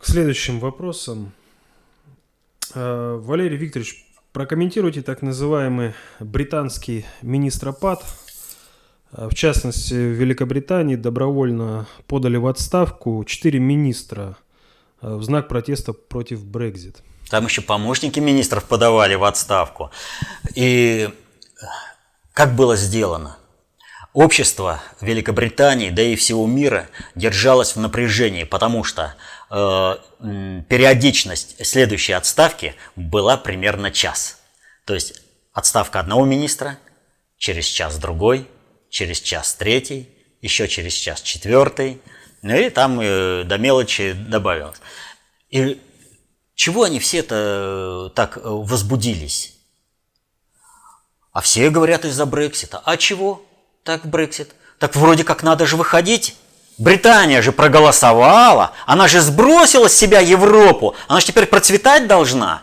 К следующим вопросам. Валерий Викторович, прокомментируйте так называемый британский министропад. В частности, в Великобритании добровольно подали в отставку 4 министра в знак протеста против Брексит. Там еще помощники министров подавали в отставку. И как было сделано? Общество Великобритании, да и всего мира держалось в напряжении, потому что периодичность следующей отставки была примерно час. То есть отставка одного министра, через час другой, через час третий, еще через час четвертый, ну и там до мелочи добавилось. И чего они все-то так возбудились? А все говорят из-за Брексита. А чего так Брексит? Так вроде как надо же выходить. Британия же проголосовала, она же сбросила с себя Европу, она же теперь процветать должна.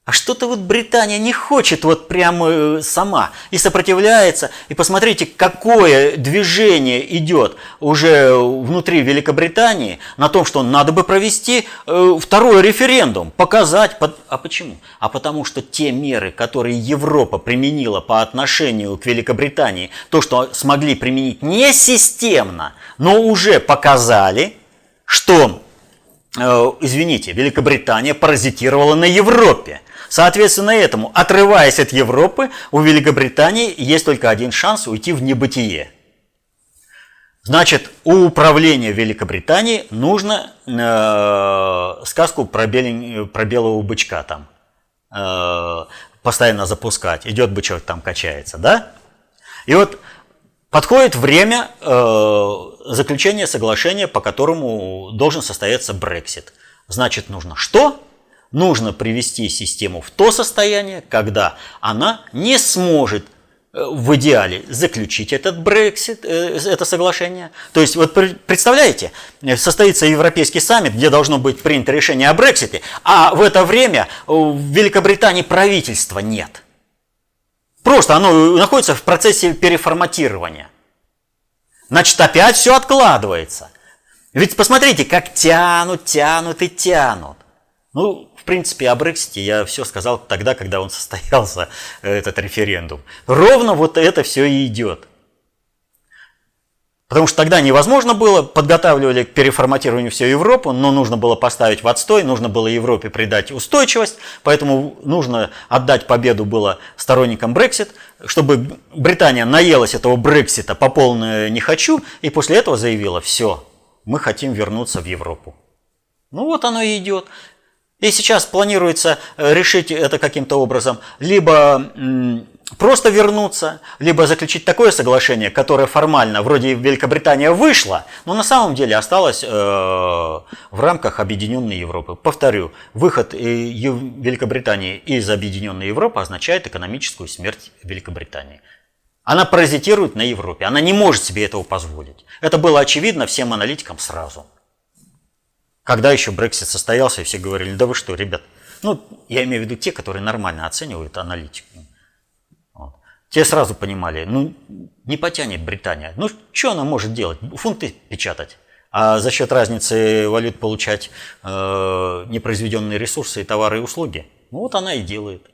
А что-то вот Британия не хочет вот прямо сама и сопротивляется. И посмотрите, какое движение идет уже внутри Великобритании на том, что надо бы провести второй референдум, показать. А почему? А потому что те меры, которые Европа применила по отношению к Великобритании, то, что смогли применить не системно, но уже показали, что, извините, Великобритания паразитировала на Европе. Соответственно этому, отрываясь от Европы, у Великобритании есть только один шанс уйти в небытие. Значит, у управления Великобритании нужно сказку про белого бычка там постоянно запускать. Идет бычок, там качается, да? И вот подходит время заключения соглашения, по которому должен состояться Брексит. Значит, нужно что? Нужно привести систему в то состояние, когда она не сможет в идеале заключить этот Брексит, это соглашение. То есть, вот представляете, состоится Европейский саммит, где должно быть принято решение о Брексите, а в это время в Великобритании правительства нет. Просто оно находится в процессе переформатирования. Значит, опять все откладывается. Ведь посмотрите, как тянут и тянут. Ну, в принципе, о Брексите я все сказал тогда, когда он состоялся, этот референдум. Ровно вот это все и идет. Потому что тогда невозможно было, подготавливали к переформатированию всю Европу, но нужно было поставить в отстой, нужно было Европе придать устойчивость, поэтому нужно отдать победу было сторонникам Брексит, чтобы Британия наелась этого Брексита по полной не хочу, и после этого заявила: все, мы хотим вернуться в Европу. Ну вот оно и идет. И сейчас планируется решить это каким-то образом, либо просто вернуться, либо заключить такое соглашение, которое формально, вроде Великобритания вышла, но на самом деле осталось в рамках Объединенной Европы. Повторю, выход Великобритании из Объединенной Европы означает экономическую смерть Великобритании. Она паразитирует на Европе, она не может себе этого позволить. Это было очевидно всем аналитикам сразу. Когда еще Брексит состоялся, и все говорили: да вы что, ребят, ну, я имею в виду те, которые нормально оценивают аналитику. Вот. Те сразу понимали, ну, не потянет Британия. Ну, что она может делать? Фунты печатать, а за счет разницы валют получать непроизведенные ресурсы, товары и услуги. Ну, вот она и делает.